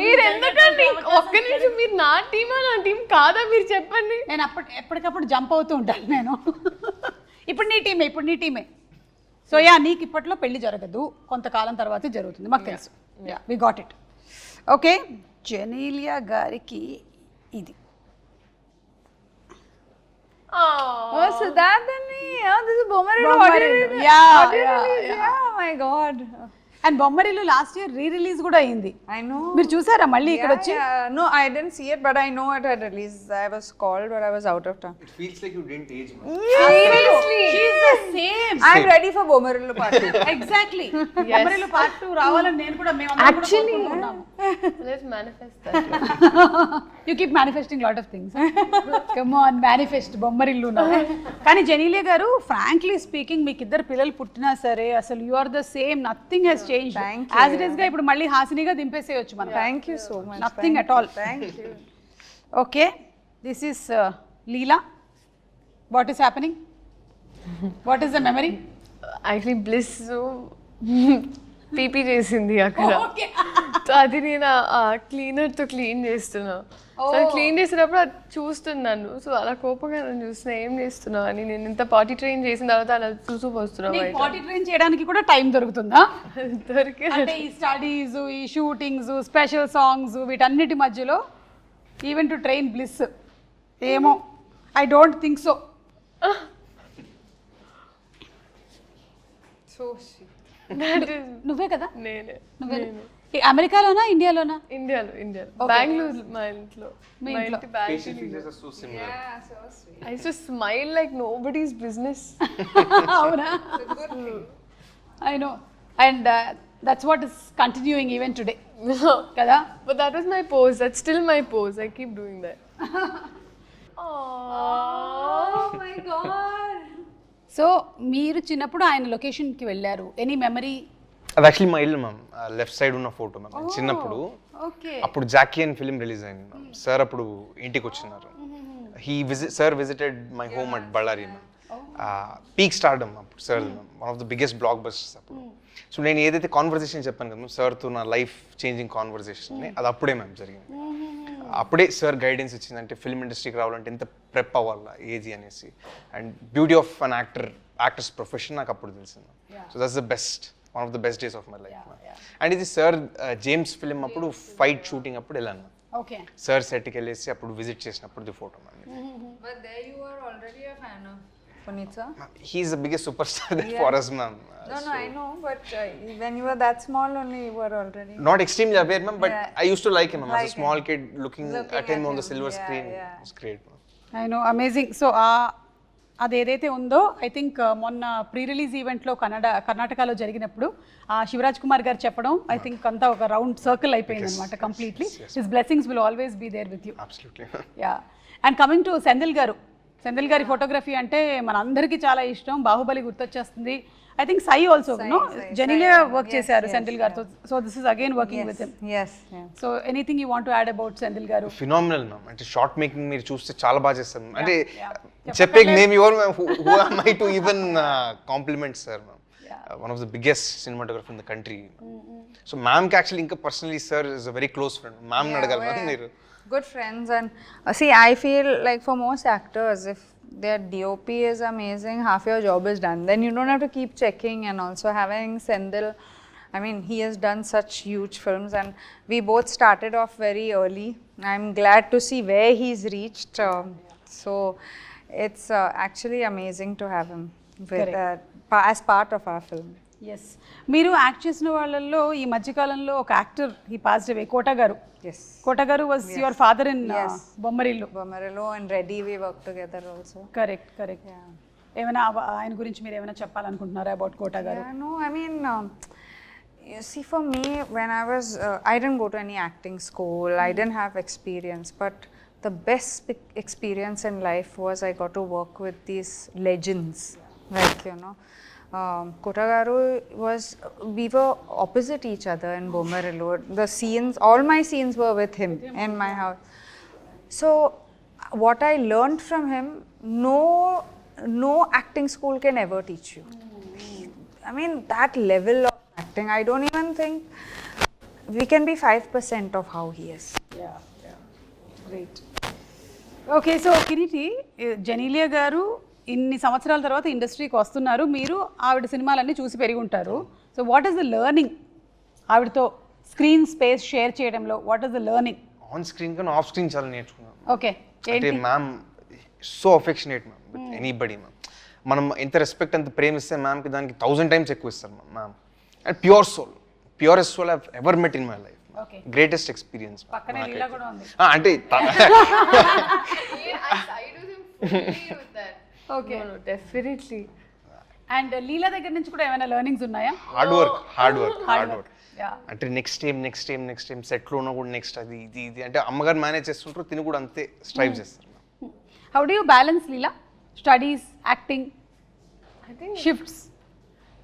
మీరు ఎందుకండి ఒక్క నిమిషం, మీరు నా టీమా నా టీం కాదా మీరు చెప్పండి. నేను ఎప్పటికప్పుడు జంప్ అవుతూ ఉంటాను నేను. ఇప్పుడు నీ టీమే. సో యా, నీకు ఇప్పట్లో పెళ్లి జరగదు, కొంతకాలం తర్వాత జరుగుతుంది, మాకు తెలుసు. Yeah, we got it. Okay. Genelia గారికి ఇది. Oh, so that then this is Bommarillu. Bommarillu. Yeah. Oh my God. And Bommarillu last year release కూడా అయింది. I know. మీరు చూసారా మళ్ళీ ఇక్కడ వచ్చి? No, I didn't see it, but I know it had released. I was called, but I was out of town. It feels like you didn't age much. Seriously, she's the same. I'm ready for Bommarillu part 2. Exactly. Bommarillu part 2 రావాలని నేను కూడా Actually, let's manifest that. You keep manifesting lot of things. Come on, manifest Bommarillu నా. కానీ జెనీలియా గారు, frankly speaking, మీకు ఇద్దరు పిల్లలు పుట్టినా సరే అసలు you are the same, nothing has changed. As it is గా ఇప్పుడు మళ్ళీ హాసినిగా దింపేసేయొచ్చు మనం. Thank you so much. Nothing at all. Thank you. Okay, this is Leela. What is happening? What is the memory? Actually, Bliss PP చేసింది అక్కడ. So అది నేను క్లీనర్తో clean చేస్తున్నా. So clean చేసినప్పుడు అది చూస్తున్నాను. సో అలా కోపంగా నన్ను చూస్తున్నా, ఏం చేస్తున్నావు అని. నేను ఇంత పార్టీ ట్రైన్ చేసిన తర్వాత అలా చూస్తూ పోస్తున్నావు. పార్టీ ట్రైన్ చేయడానికి కూడా టైం దొరుకుతుందా? దొరికి అంటే ఈ స్టడీస్, ఈ షూటింగ్స్, స్పెషల్ సాంగ్స్, వీటన్నిటి మధ్యలో ఈవెన్ టు ట్రైన్ బ్లిస్, ఏమో I don't think so. So sweet. నువ్వే కదా? నేనే. అమెరికాలోనా ఇండియాలోనా? ఇండియాలో బెంగళూరు. మా ఇంట్లో Facial features are so similar. Yeah, so sweet. I used to smile like nobody's business. అవునా? I know. And that's what is continuing even today. కదా? But that was my pose. That's still my pose. I keep doing that. Oh my God. So మీరు చిన్నప్పుడు ఆయన లొకేషన్కి వెళ్ళారు. Any memory అది actually మా ఇల్లు మ్యామ్, లెఫ్ట్ సైడ్ ఉన్న ఫోటో మ్యామ్. చిన్నప్పుడు ఓకే అప్పుడు జాకీ అని ఫిలిం రిలీజ్ అయింది మ్యామ్. సార్ అప్పుడు ఇంటికి వచ్చినారు. Sir visited my home at Ballari ma'am. Peak stardom అప్పుడు sir ma'am, one of the biggest blockbusters అప్పుడు. సో నేను ఏదైతే కాన్వర్సేషన్ చెప్పాను కదా మ్యామ్, సార్తో నా లైఫ్ చేంజింగ్ కాన్వర్సేషన్, అది అప్పుడే మ్యామ్ జరిగింది. అప్పుడే సార్ గైడెన్స్ ఇచ్చింది, అంటే ఫిల్మ్ ఇండస్ట్రీకి రావాలంటే ఎంత ప్రెప్ అవ్వాలా ఏది అనేసి, and beauty of an actors profession నాకు అప్పుడు తెలిసింది. So that's the best, one of the best days of my life. And ఇది సార్ జేమ్స్ ఫిలిం అప్పుడు ఫైట్ షూటింగ్ అప్పుడు వెళ్ళాను. ఓకే సార్ సెట్కి వెళ్ళేసి అప్పుడు విజిట్ చేసినప్పుడు the photo ma'am. But there you were already a fan of Puneet sir. He's the biggest superstar there for us, ma'am. No, I know, but when you were that small only, you were already. Not extremely aware, ma'am, but I used to like him, ma'am. As Like a small kid, looking at him on the him. silver Yeah, screen, yeah. it was great, ma'am. I know, amazing. So అది ఏదైతే ఉందో I think మొన్న pre release ఈవెంట్లో కర్ణాటకలో జరిగినప్పుడు శివరాజ్ కుమార్ గారు చెప్పడం, I think అంతా ఒక రౌండ్ సర్కిల్ అయిపోయింది అనమాట completely. His blessings will always be there with you. Absolutely. Yeah. And coming to Senthil garu, Senthil గారి ఫోటోగ్రఫీ అంటే మన అందరికీ చాలా ఇష్టం. బాహుబలి గుర్తొచ్చేస్తుంది. I think Sye also know Genelia work చేశారు సెంధిల్ గారితో. So this is again working with him. Yes. So anything you want to add about Senthil garu? Phenomenal, ma'am. అంటే షార్ట్ మేకింగ్ మీరు చూస్తే చాలా బాగా చేస్తారు, ma'am. అంటే చెప్పే name your who am I to even compliment sir, ma'am. One of the biggest cinematographer in the country. So ma'am ki actually inka personally sir is a very close friend. Ma'am ni adagala ma'am మీరు. Good friends, and see, I feel like for most actors, if their DOP is amazing, half your job is done. Then you don't have to keep checking. And also having Sendil, I mean, he has done such huge films, and we both started off very early. I'm glad to see where he's reached. So it's actually amazing to have him with, as part of our film. Yes. మీరు act చేసిన వాళ్ళల్లో ఈ మధ్యకాలంలో ఒక actor ఈ passed away, కోట గారు. Yes. కోట గారు was your father in Bommarillu. Bomarillo and Reddy, we work together also. Correct correct. ఏమైనా ఆయన గురించి మీరు ఏమైనా చెప్పాలనుకుంటున్నారా అబౌట్ కోట గారు? Yeah, no, I mean, you see, for me, when I was, I didn't go to any acting school, I didn't have experience, but the best experience in life was I got to work with these legends, like, you know, Kota Garu was, we were opposite each other in Bomarillo. The scenes, all my scenes were with him in my house. So, what I learned from him, no acting school can ever teach you. I mean, that level of acting, I don't even think we can be 5% of how he is. Great. Okay, so Kireeti, Genelia గారు ఇన్ని సంవత్సరాల తర్వాత ఇండస్ట్రీకి వస్తున్నారు. మీరు ఆవిడ సినిమాలన్నీ చూసి పెరిగి ఉంటారు. So what is the learning ఆవిడతో స్క్రీన్ స్పేస్ షేర్ చేయడంలో? What is the learning? On screen కన్నా ఆఫ్ స్క్రీన్ చాలా నేర్చుకున్నాను. ఓకే, అంటే ma'am so affectionate ma'am with anybody ma'am. మనం ఎంత రెస్పెక్ట్ ఎంత ప్రేమిస్తే మ్యామ్కి దానికి 1000 times ఎక్కువ ఇస్తారు ma'am. And purest soul I've ever met in my life. Greatest experience. పక్కనే లీలా కూడా ఉంది. అంటే ఓకే, డెఫినెట్లీ. అండ్ లీలా దగ్గర నుంచి కూడా ఏమైనా లెర్నింగ్స్ ఉన్నాయా? Hard work. అంటే నెక్స్ట్ టైం సెట్లో ఉన్న కూడా నెక్స్ట్ అది ఇది అంటే అమ్మగారు మేనేజ్ చేస్తుంటారు, తిని కూడా అంతే స్ట్రైవ్ చేస్తారు. How do you balance Leela studies, acting, I think shifts?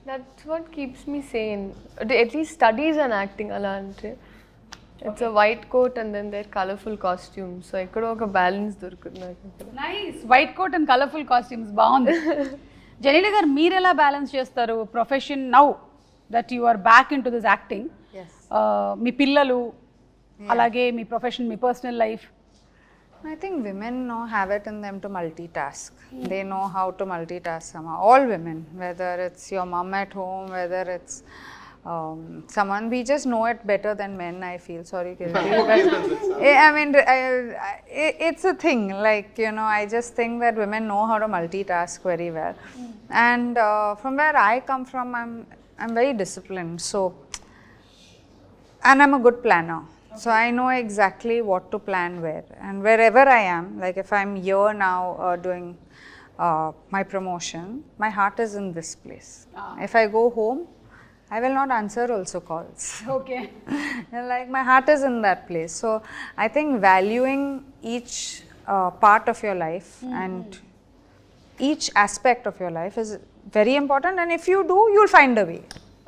that's what keeps me sane. At least studies and acting ala ante. It's a white coat and then they're colorful costumes. So ekkado oka balance dorukundi naku. Nice. White coat and colourful costumes బాగుంది. జెనీలియా గారు, మీరు ఎలా balance చేస్తారు profession now that you are back in to this acting? మీ పిల్లలు, అలాగే మీ profession, మీ personal life? I think women have it in them to multitask. They know how to multitask somehow. All women, whether it's your mom at home, whether it's someone, we just know it better than men, I feel. Sorry, Kirti, but I mean, it's a thing. Like, you know, I just think that women know how to multitask very well. And from where I come from, I'm very disciplined. So, and I'm a good planner. So I know exactly what to plan where, and wherever I am, like if I'm here now doing my promotion, my heart is in this place. If I go home, I will not answer also calls. Okay. Like my heart is in that place. So I think valuing each part of your life and each aspect of your life is very important, and if you do, you'll find a way.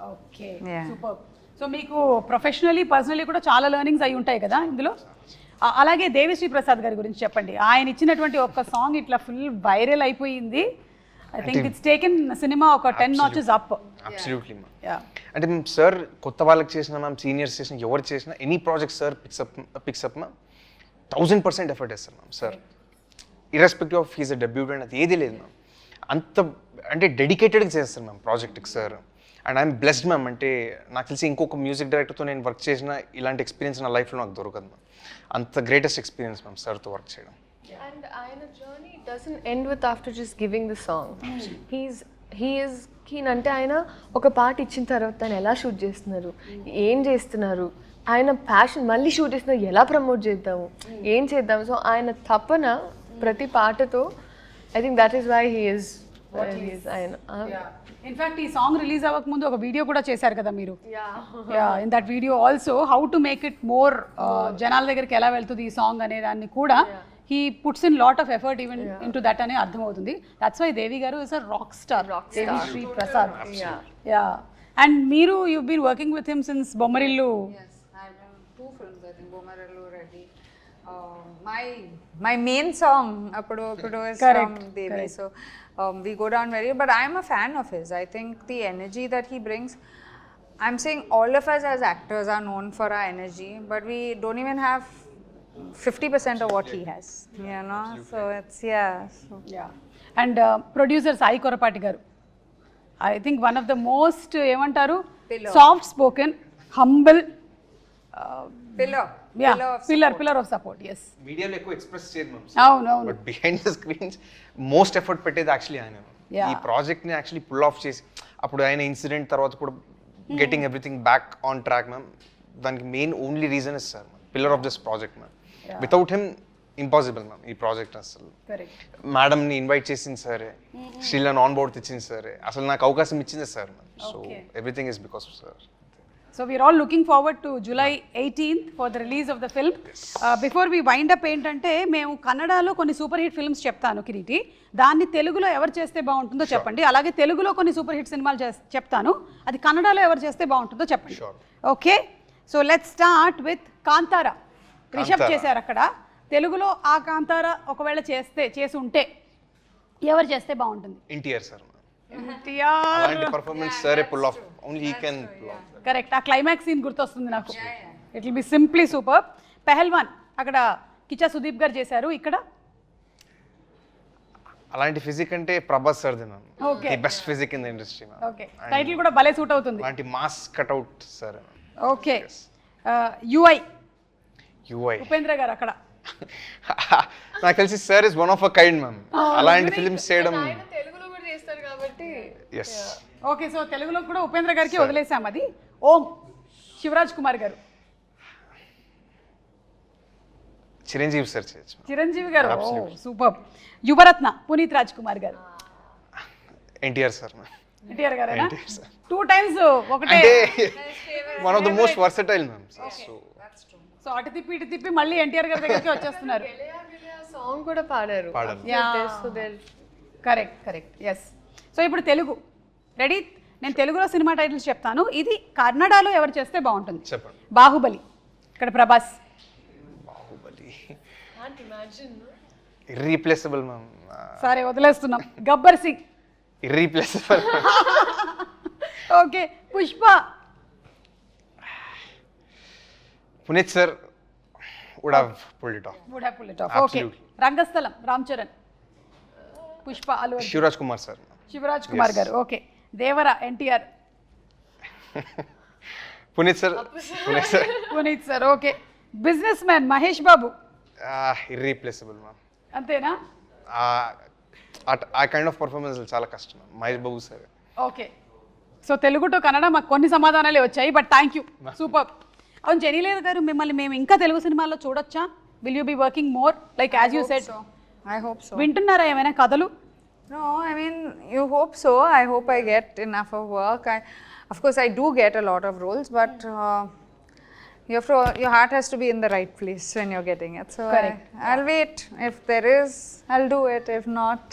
Okay Yeah. Super. So మీకు professionally personally కూడా చాలా learnings అయి ఉంటాయి కదా ఇందులో. అలాగే దేవిశ్రీ ప్రసాద్ గారి గురించి చెప్పండి. ఆయన ఇచ్చినటువంటి ఒక్క సాంగ్ ఇట్లా ఫుల్ వైరల్ అయిపోయింది. I think it's taken cinema ఒక 10 notches up. Absolutely ma'am. Yeah అంటే మేము సార్ కొత్త వాళ్ళకి చేసిన మ్యామ్, సీనియర్స్ చేసిన ఎవరు చేసినా any project sir pickup ma'am 1000% effort వేస్తారు ma'am sir. Irrespective of he's a debutant అది ఏది లేదు మ్యామ్. అంత అంటే డెడికేటెడ్గా చేస్తారు మ్యామ్ ప్రాజెక్ట్కి sir. And I'm blessed ma'am. అంటే నాకు తెలిసి ఇంకొక మ్యూజిక్ డైరెక్టర్తో నేను వర్క్ చేసిన ఇలాంటి ఎక్స్పీరియన్స్ నా లైఫ్లో నాకు దొరకదు మ్యామ్. అంత గ్రేటెస్ట్ ఎక్స్పీరియన్స్ మ్యామ్ సార్తో వర్క్ చేయడం. And ఆయన journey doesn't end with after just giving the song. He is keen అంటే ఆయన ఒక పాట ఇచ్చిన తర్వాత ఆయన ఎలా షూట్ చేస్తున్నారు, ఏం చేస్తున్నారు, ఆయన ప్యాషన్ మళ్ళీ షూట్ చేస్తున్నారు, ఎలా ప్రమోట్ చేద్దాము, ఏం చేద్దాము. సో ఆయన తపన ప్రతి పాటతో I think that is why he is ఆయన. ఇన్ఫాక్ట్ ఈ సాంగ్ రిలీజ్ అవ్వక ముందు ఒక వీడియో కూడా చేశారు కదా మీరు. In that video also how to make it more జనాల దగ్గరికి ఎలా వెళ్తుంది ఈ సాంగ్ అనే దాన్ని కూడా he puts in lot of effort even in to that అనే అర్థమవుతుంది. దట్స్ వై దేవి గారు is a rock star. Devi Sri Prasad. Yeah and మీరు you been working with him since Bommarillu. Yes, I've done 2 films, I think, Bomarallu Reddy. My main song, Appudu Appudu, is Correct, from Devi. correct. So we go down very, but I'm a fan of his. I think the energy that he brings, I'm saying all of us as actors are known for our energy, but we don't even have 50% of what he has, you know. So it's yeah and producer Sai Korrapati garu I think one of the most ఏమంటారు soft spoken humble pillar of support. Yes మీడియాలో ఎక్కువ express చేయదు ma'am. అవును but behind the screens most effort పెట్టేది actually ఆయన. ఈ ప్రాజెక్ట్ని actually pull off చేసి అప్పుడు ఆయన ఇన్సిడెంట్ తర్వాత కూడా getting everything back on track ma'am. దానికి main only reason is sir pillar of this project ma'am. Without him impossible ma'am ఈ ప్రాజెక్ట్. అసలు మేడంని ఇన్వైట్ చేసింది సరే, శ్రీలను ఆన్ బోర్డ్ తెచ్చింది సరే, అసలు నాకు అవకాశం ఇచ్చింది sir ma'am. So everything is because of sir. So we are all looking forward to July 18th for the release of the film. Before we wind up ఏంటంటే మేము కన్నడలో కొన్ని సూపర్ హిట్ ఫిల్మ్స్ చెప్తాను కిరీటి, దాన్ని తెలుగులో ఎవరు చేస్తే బాగుంటుందో చెప్పండి. అలాగే తెలుగులో కొన్ని సూపర్ హిట్ సినిమాలు చెప్తాను, అది కన్నడలో ఎవరు చేస్తే బాగుంటుందో చెప్పండి. Okay, so let's start with Kantara. Rishab చేశారు అక్కడ. తెలుగులో ఆ కాంతారా ఒకవేళ చేసి ఉంటే ఎవరు చేస్తే బాగుంటుంది? ఎన్టీఆర్ సార్. ఎన్టీఆర్ అలాంటి పర్ఫార్మెన్స్ సరే pull off, only he can pull off. Correct, ఆ క్లైమాక్స్ సీన్ గుర్తొస్తుంది నాకు. It will be simply super. Pailwaan అక్కడ కిచ్చా సుదీప్ గారు చేశారు, ఇక్కడ అలాంటి ఫిజిక్ అంటే Prabhas sir ma'am. Okay. The best physique in the industry ma'am. Okay, title కూడా భలే సూట్ అవుతుంది. అలాంటి mass cutout sir. Okay, UI UI Upendra గారు అక్కడ. నాకు తెలిసి sir is one of a kind ma'am. అలాంటి ఫిల్మ్స్ చేయడం. ఆయన తెలుగులో కూడా చేస్తారు కాబట్టి. ఎస్. ఓకే, సో తెలుగులో కూడా ఉపేంద్ర గారికి వదిలేసాం అది. ఓం శివరాజ్ కుమార్ గారు. చిరంజీవి సార్ చేయొచ్చు. చిరంజీవి గారు సూపర్. యువరత్న పునీత్ రాజ్ కుమార్ గారు. ఎన్టీఆర్ సార్. ఎన్టీఆర్ గారు NTR sir. 2 times ఒకటే. అంటే one of the most versatile ma'am. So అటు తిప్పి ఇటు తిప్పి మళ్ళీ ఎన్టీఆర్ గారి దగ్గరికి వచ్చేస్తున్నారు. సాంగ్ కూడా పాడారు. Correct yes. సో ఇప్పుడు తెలుగు రెడీ. నేను తెలుగులో సినిమా టైటిల్స్ చెప్తాను, ఇది కన్నడలో ఎవరు చేస్తే బాగుంటుంది? చెప్పండి. బాహుబలి, ఇక్కడ Prabhas. Baahubali imagine irreplaceable ma'am. సరే వదిలేస్తున్నాం. Gabbar Singh. Irreplaceable. Okay, Pushpa. Puneeth sir would have pulled it off. Would have pulled it off. Okay, Rangasthalam Ram Charan. Pushpa Allu Arjun. Shivaraj Kumar sir. Shivaraj Kumar garu. Okay, Devara NTR. Puneeth sir. Puneeth sir. Okay, businessman Mahesh Babu. Irreplaceable ma'am. అంతేనా? ఆ కైండ్ ఆఫ్ పర్ఫార్మెన్స్ చాలా కష్టం Mahesh Babu sir. Okay, so Telugu to Kannada మాకు కొన్ని సమాధానాలే వచ్చాయి, but thank you, super. అవును, జనీలేద గారు, మిమ్మల్ని మేము ఇంకా తెలుగు సినిమాల్లో చూడొచ్చా? Will you be working more like as you said? I hope so. వింటున్నారా ఏమైనా కథలు? No, I mean, you hope so. I hope I get enough of work. Of course, I do get a lot of roles, but your heart has to be in the right place when you're getting it. So Correct. I'll wait. If there is, I'll do it. If not,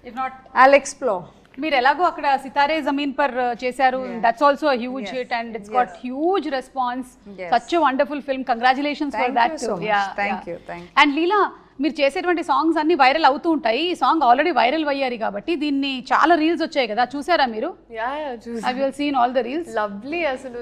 if not I'll explore. మీరు ఎలాగో అక్కడ సితారే జమీన్ పర్ చేశారు, that's also huge hit and it's got huge response. Such wonderful film, congratulations for Thank that. you so much. Thank you. And Leela, మీరు చేసేటువంటి songs అన్ని viral అవుతూ ఉంటాయి. ఈ సాంగ్ ఆల్రెడీ వైరల్ అయ్యారు కాబట్టి దీన్ని చాలా రీల్స్ వచ్చాయి కదా, చూసారా మీరు? చూసి Have you seen all the reels? Lovely అసలు.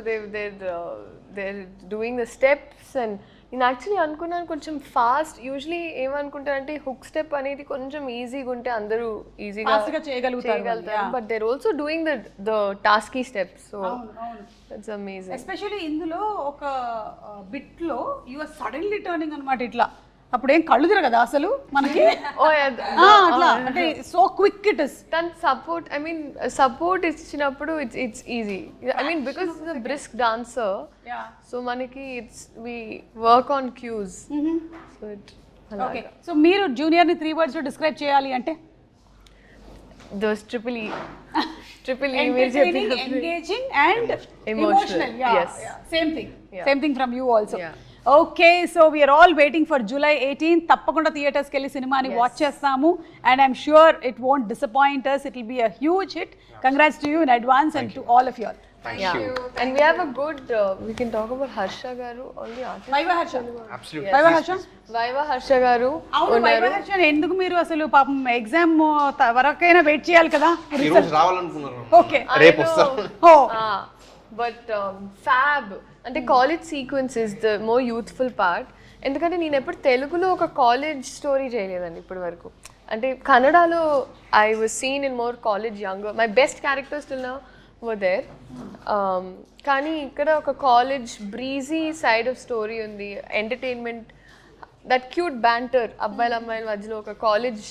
they're doing the steps and నేను యాక్చువల్లీ అనుకున్నాను కొంచెం ఫాస్ట్. యూజువలీ ఏమనుకుంటానంటే హుక్ స్టెప్ అనేది కొంచెం ఈజీగా ఉంటే అందరూ ఈజీగా Fast గా చేయగలుగుతారు. But there also doing the tasky steps. So that's amazing. Especially ఇందులో ఒక బిట్ లో యు ఆర్ సడన్లీ టర్నింగ్ అన్నమాట ఇట్లా, అప్పుడేం కళ్ళు తిరగదా అసలు మనకి? అట్లా అంటే సో క్విక్ ఇట్ ఇస్. తన సపోర్ట్, ఐ మీన్ సపోర్ట్ ఇచ్చినప్పుడు it's easy. I mean because it's a brisk dancer, so మనకి it's we work on cues. So it okay. So మీరు జూనియర్ ని 3 words లో డిస్క్రైబ్ చేయాలి అంటే? Those triple E Entertaining, engaging and emotional. Yes. Same thing from you also. Okay, so we are all waiting for July 18th. తప్పకుండా థియేటర్స్కి వెళ్ళి సినిమాని watch చేస్తాము and I'm sure it won't disappoint us. It will be a huge hit. Congrats to you in advance and to all of you all. Thank you. And we have a good we can talk about Harsha garu, all the artists. Viva Harsha. Absolutely. Viva Harsha. Vaiva Harsha garu అవును, viva Harsha ఎందుకు మీరు అసలు పాపం exam వరకైనా wait చేయాలి కదా? ఈ రోజు రావాలనుకున్నారు. ఓకే, రేపు వస్తారు. ఓ బట్ ఫ్యాబ్ అంటే college sequence is the more youthful part. ఎందుకంటే నేను ఎప్పుడు తెలుగులో ఒక కాలేజ్ స్టోరీ చేయలేదండి ఇప్పటి వరకు. అంటే కన్నడలో I was seen in more college younger. My best characters till now were there. కానీ ఇక్కడ ఒక college breezy side of story ఉంది. ఎంటర్టైన్మెంట్, దట్ క్యూట్ బ్యాంటర్ అబ్బాయిల అమ్మాయిల మధ్యలో ఒక college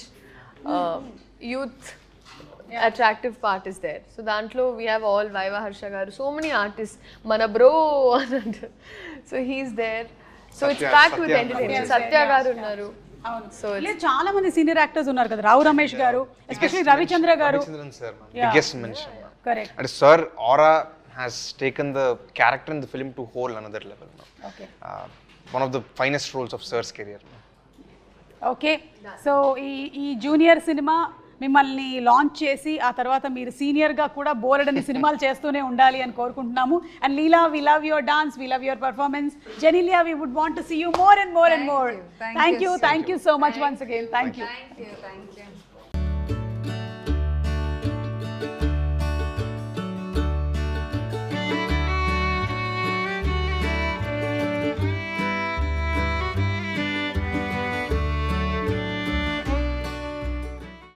youth attractive part is there. So dantlo we have all Vaiva Harsha garu, so many artists, mana bro. So he's there. So it's packed with entertainment. Satya garu unnaru. So చాలా మంది senior actors ఉన్నారు కదా, రావు రమేష్ గారు, especially Ravichandra గారు. Ravichandran sir, biggest mention. Correct. And sir aura has taken the character in the film to whole another level now. Okay. One of the finest roles of sir's career. Okay, so ఈ junior cinema మిమ్మల్ని launch చేసి ఆ తర్వాత మీరు సీనియర్గా కూడా బోలెడని సినిమాలు చేస్తూనే ఉండాలి అని కోరుకుంటున్నాము. And Leela, we love your dance, we love your performance. Genelia, we would want to see you more and more and more. Thank you so much once again. Thank you.